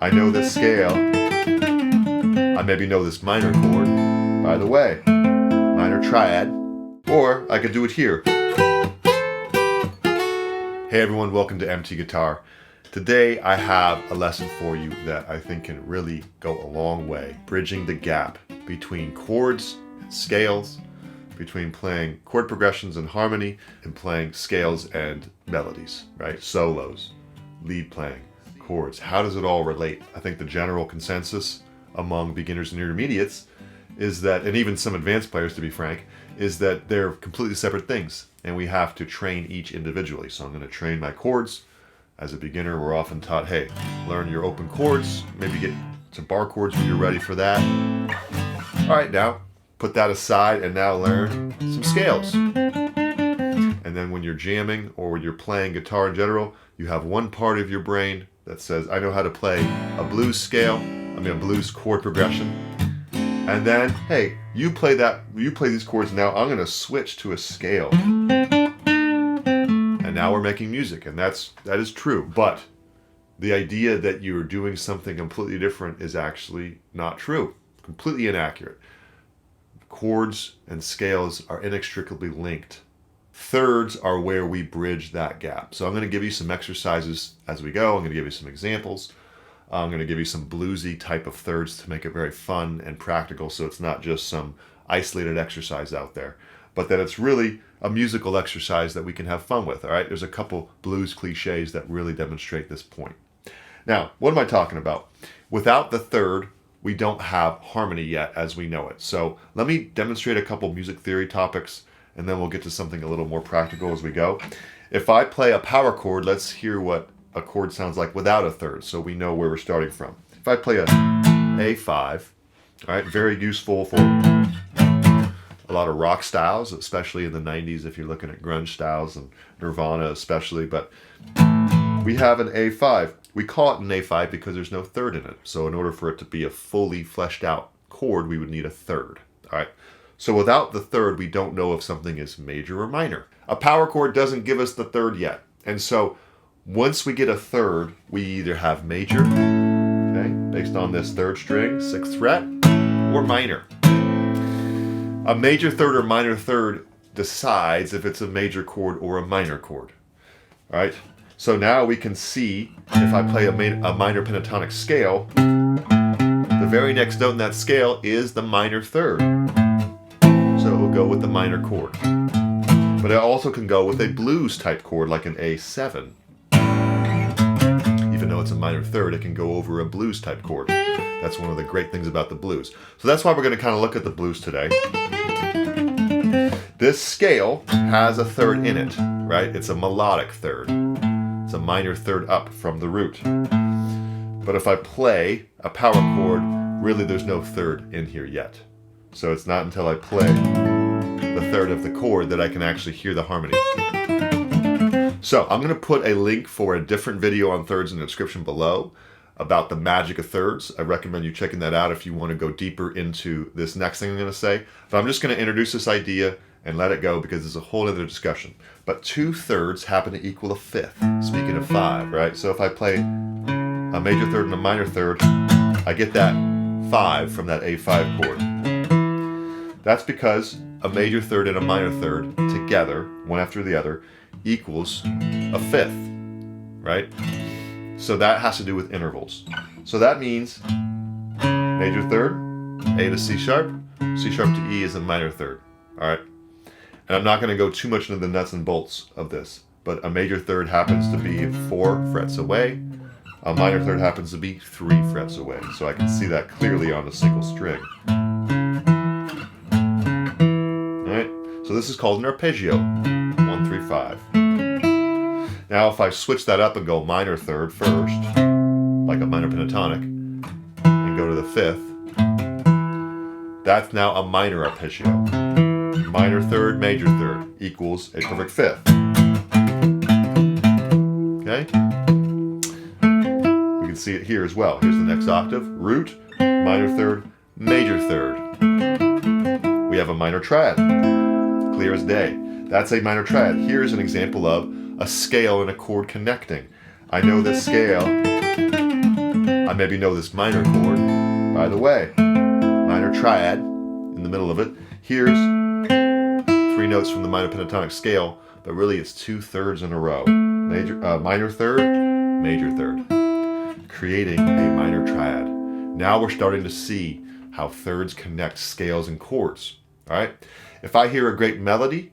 I know this scale. I maybe know this minor chord. By the way, minor triad. Or I could do it here. Hey everyone, welcome to MT Guitar. Today I have a lesson for you that I think can really go a long way, bridging the gap between chords and scales, between playing chord progressions and harmony and playing scales and melodies, right? Solos, lead playing, chords. How does it all relate? I think the general consensus among beginners and intermediates is that, and even some advanced players to be frank, is that they're completely separate things and we have to train each individually. So I'm going to train my chords. As a beginner, we're often taught, hey, learn your open chords, maybe get some bar chords when you're ready for that. All right, now put that aside and now learn some scales. And then when you're jamming or when you're playing guitar in general, you have one part of your brain that says, I know how to play a blues scale, a blues chord progression. And then, hey, you play these chords now, I'm gonna switch to a scale. And now we're making music, and that is true. But the idea that you're doing something completely different is actually not true, completely inaccurate. Chords and scales are inextricably linked. Thirds are where we bridge that gap. So I'm gonna give you some exercises as we go. I'm gonna give you some examples. I'm going to give you some bluesy type of thirds to make it very fun and practical, so it's not just some isolated exercise out there, but that it's really a musical exercise that we can have fun with. All right, there's a couple blues cliches that really demonstrate this point. Now, what am I talking about? Without the third, we don't have harmony yet as we know it. So let me demonstrate a couple music theory topics, and then we'll get to something a little more practical as we go. If I play a power chord, let's hear what a chord sounds like without a third, so we know where we're starting from. If I play a A5, all right, very useful for a lot of rock styles, especially in the 90s if you're looking at grunge styles and Nirvana especially, but we have an A5. We call it an A5 because there's no third in it. So in order for it to be a fully fleshed out chord, we would need a third, all right? So without the third, we don't know if something is major or minor. A power chord doesn't give us the third yet, and so once we get a third, we either have major, okay, based on this third string, 6th fret, or minor. A major third or minor third decides if it's a major chord or a minor chord. All right, so now we can see if I play a minor pentatonic scale, the very next note in that scale is the minor third. So it will go with the minor chord. But it also can go with a blues type chord like an A7. Even though it's a minor third, it can go over a blues type chord. That's one of the great things about the blues. So that's why we're going to kind of look at the blues today. This scale has a third in it, right? It's a melodic third. It's a minor third up from the root. But if I play a power chord, really there's no third in here yet. So it's not until I play the third of the chord that I can actually hear the harmony. So I'm going to put a link for a different video on thirds in the description below about the magic of thirds. I recommend you checking that out if you want to go deeper into this next thing I'm going to say. But I'm just going to introduce this idea and let it go because it's a whole other discussion. But 2 thirds happen to equal a fifth, speaking of 5, right? So if I play a major third and a minor third, I get that 5 from that A5 chord. That's because a major third and a minor third together, one after the other, equals a fifth, right? So that has to do with intervals. So that means major third, A to C sharp to E is a minor third, all right? And I'm not going to go too much into the nuts and bolts of this, but a major third happens to be 4 frets away. A minor third happens to be 3 frets away. So I can see that clearly on a single string. All right, so this is called an arpeggio. 1, 3, 5. Now if I switch that up and go minor third first, like a minor pentatonic, and go to the 5th, that's now a minor arpeggio. Minor third, major third equals a perfect 5th. Okay? We can see it here as well. Here's the next octave, root, minor third, major third. We have a minor triad, clear as day. That's a minor triad. Here's an example of a scale and a chord connecting. I know this scale I maybe know this minor chord. By the way, minor triad in the middle of it. Here's 3 notes from the minor pentatonic scale, but really it's 2 thirds in a row. Minor third, major third, creating a minor triad. Now we're starting to see how thirds connect scales and chords. All right. If I hear a great melody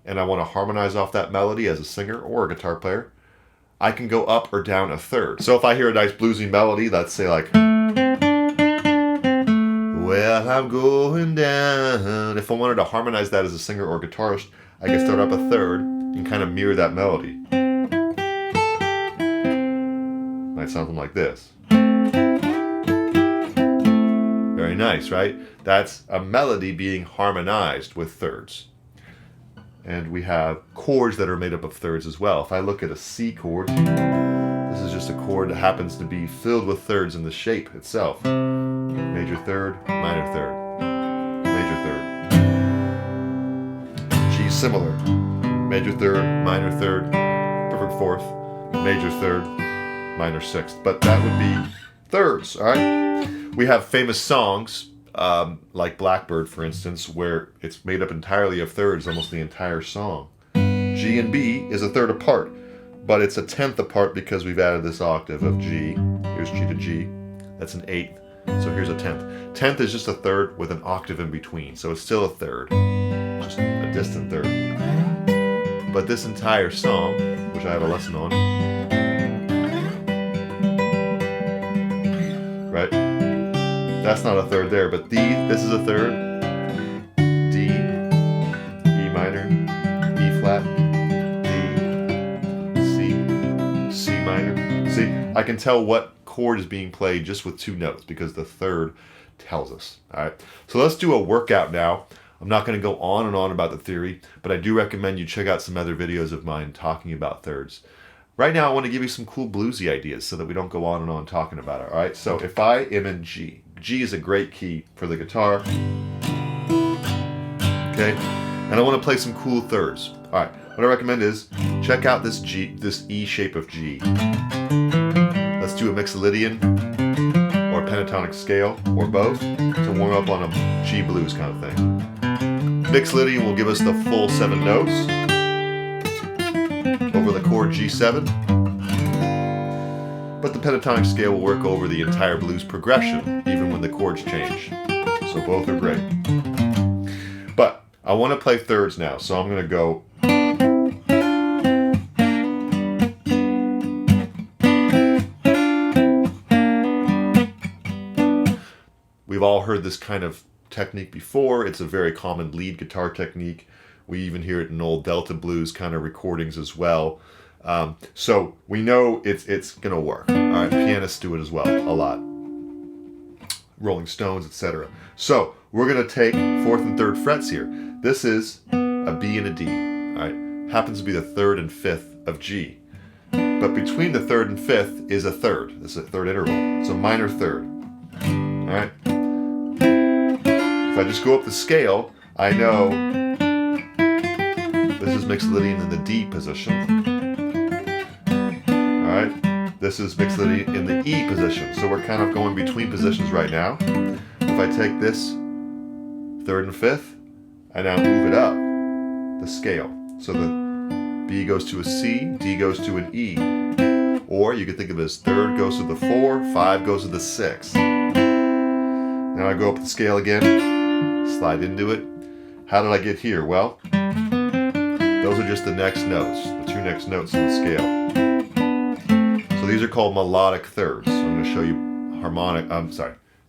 and I want to harmonize off that melody as a singer or a guitar player, I can go up or down a third. So if I hear a nice bluesy melody, let's say like, well, I'm going down. If I wanted to harmonize that as a singer or guitarist, I can start up a third and kind of mirror that melody. Might sound something like this. Very nice, right? That's a melody being harmonized with thirds. And we have chords that are made up of thirds as well. If I look at a C chord, this is just a chord that happens to be filled with thirds in the shape itself. Major third, minor third, major third. G similar. Major third, minor third, perfect fourth, major third, minor sixth. But that would be thirds, all right? We have famous songs, like Blackbird, for instance, where it's made up entirely of thirds, almost the entire song. G and B is a third apart, but it's a 10th apart because we've added this octave of G. Here's G to G. That's an 8th. So here's a 10th. 10th is just a third with an octave in between, so it's still a third, just a distant third. But this entire song, which I have a lesson on, right? That's not a third there, but this is a third. D, E minor, E flat, D, C, C minor. See, I can tell what chord is being played just with 2 notes because the third tells us. All right, so let's do a workout now. I'm not going to go on and on about the theory, but I do recommend you check out some other videos of mine talking about thirds. Right now, I want to give you some cool bluesy ideas so that we don't go on and on talking about it. All right, so if I am in G, G is a great key for the guitar. Okay, and I want to play some cool thirds. All right, what I recommend is check out this E shape of G. Let's do a Mixolydian or pentatonic scale or both to warm up on a G blues kind of thing. Mixolydian will give us the full 7 notes over the chord G7, but the pentatonic scale will work over the entire blues progression even when the chords change. So both are great. But I want to play thirds now, so I'm going to go We've all heard this kind of technique before. It's a very common lead guitar technique. We even hear it in old Delta blues kind of recordings as well. So we know it's going to work. All right, pianists do it as well, a lot. Rolling Stones, etc. So we're going to take 4th and 3rd frets here. This is a B and a D. All right, happens to be the 3rd and 5th of G. But between the 3rd and 5th is a third. This is a third interval. It's a minor third. All right. If I just go up the scale, I know this is Mixolydian in the D position. All right, this is Mixolydian in the E position. So we're kind of going between positions right now. If I take this 3rd and 5th, I now move it up the scale. So the B goes to a C, D goes to an E. Or you could think of it as 3rd goes to the 4, 5 goes to the 6. Now I go up the scale again. Slide into it. How did I get here? Well, those are just the next notes, the 2 next notes in the scale. So these are called melodic thirds. I'm going to show you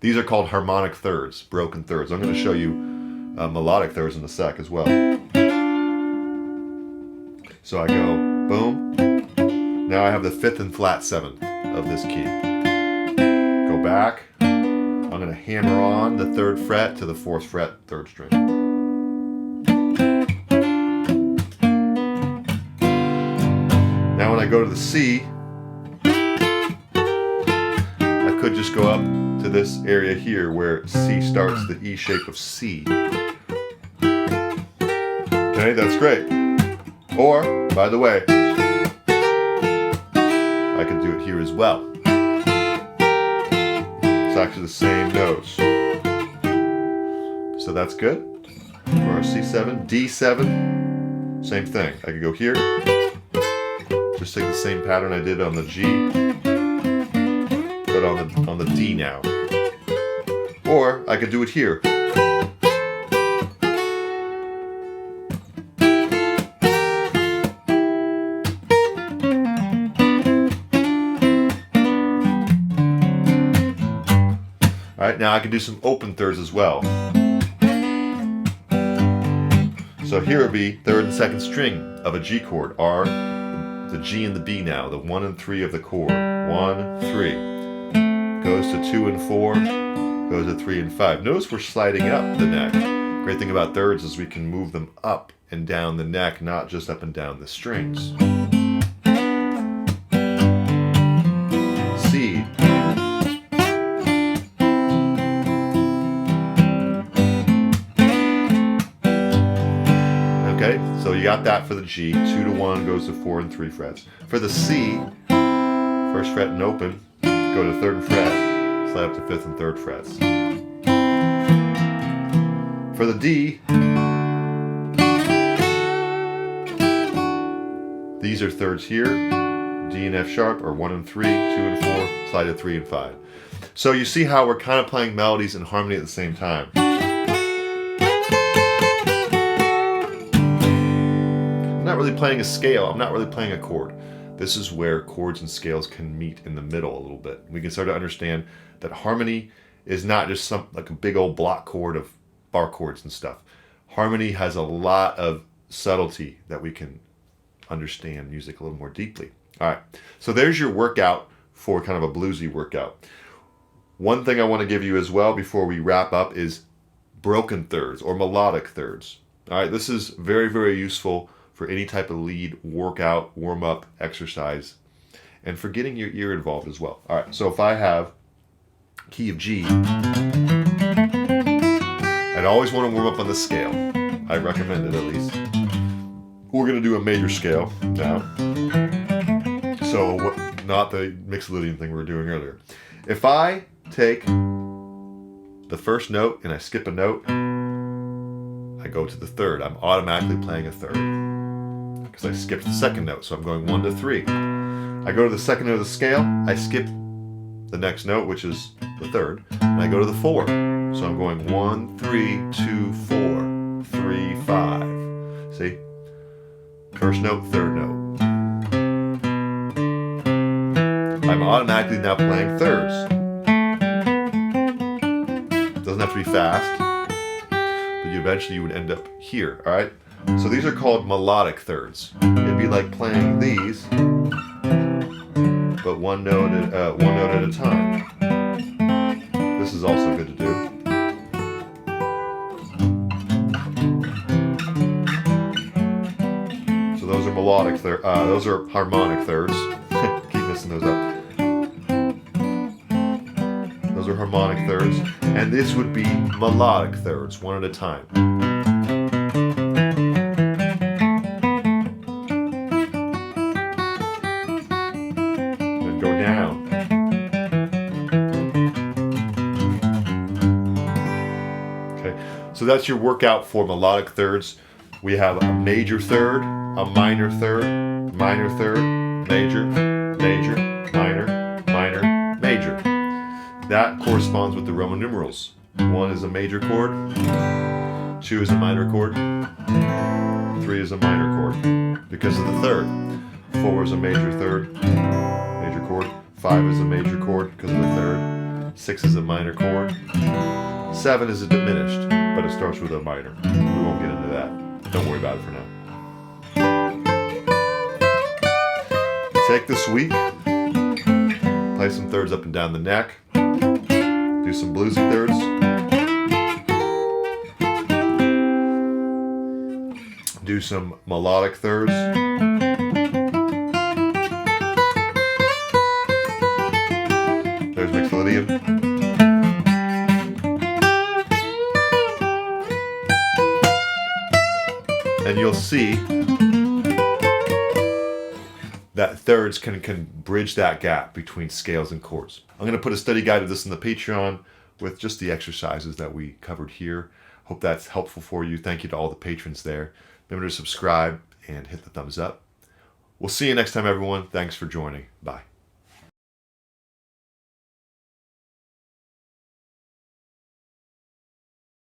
these are called harmonic thirds, broken thirds. I'm going to show you melodic thirds in a sec as well. So I go boom. Now I have the 5th and flat 7th of this key. Go back. I'm going to hammer on the 3rd fret to the 4th fret, 3rd string. Now when I go to the C, I could just go up to this area here where C starts the E shape of C. Okay, that's great. Or, by the way, I could do it here as well. actually the same notes. So that's good. For our C7, D7, same thing. I could go here, just take the same pattern I did on the G, but on the D now. Or I could do it here. All right, now I can do some open thirds as well. So here would be third and second string of a G chord, are the G and the B now, the 1 and 3 of the chord. 1, 3. Goes to 2 and 4, goes to 3 and 5. Notice we're sliding up the neck. Great thing about thirds is we can move them up and down the neck, not just up and down the strings. C. Okay, so you got that for the G. 2 to 1 goes to 4 and 3 frets. For the C, first fret and open, go to 3rd and fret, slide up to 5th and 3rd frets. For the D, these are thirds here. D and F sharp are 1 and 3, 2 and 4, slide to 3 and 5. So you see how we're kind of playing melodies and harmony at the same time. I'm not really playing a scale, I'm not really playing a chord. This is where chords and scales can meet in the middle a little bit. We can start to understand that harmony is not just like a big old block chord of bar chords and stuff. Harmony has a lot of subtlety that we can understand music a little more deeply. All right, so there's your workout for kind of a bluesy workout. One thing I want to give you as well before we wrap up is broken thirds or melodic thirds. All right, this is very, very useful for any type of lead workout, warm-up, exercise, and for getting your ear involved as well. All right, so if I have key of G, I'd always want to warm up on the scale. I recommend it at least. We're going to do a major scale now. So not the Mixolydian thing we were doing earlier. If I take the first note and I skip a note, I go to the third. I'm automatically playing a third because I skipped the second note, so I'm going 1 to 3. I go to the second note of the scale, I skip the next note, which is the third, and I go to the 4. So I'm going 1, 3, 2, 4, 3, 5. See? First note, third note. I'm automatically now playing thirds. It doesn't have to be fast, but eventually you would end up here, all right? So these are called melodic thirds. It'd be like playing these, but one note at a time. This is also good to do. So those are melodic thirds. Those are harmonic thirds. Keep missing those up. Those are harmonic thirds, and this would be melodic thirds, one at a time. Then go down. Okay, so that's your workout for melodic thirds. We have a major third, a minor third, major, major, minor, minor, major. That corresponds with the Roman numerals. 1 is a major chord, 2 is a minor chord, 3 is a minor chord because of the third. 4 is a major third, major chord. 5 is a major chord because of the third. 6 is a minor chord. 7 is a diminished, but it starts with a minor. We won't get into that. Don't worry about it for now. Take this week, play some thirds up and down the neck, do some bluesy thirds, do some melodic thirds, there's Mixolydian, and you'll see that thirds can bridge that gap between scales and chords. I'm going to put a study guide of this in the Patreon with just the exercises that we covered here. Hope that's helpful for you. Thank you to all the patrons there. Remember to subscribe and hit the thumbs up. We'll see you next time, everyone. Thanks for joining. Bye.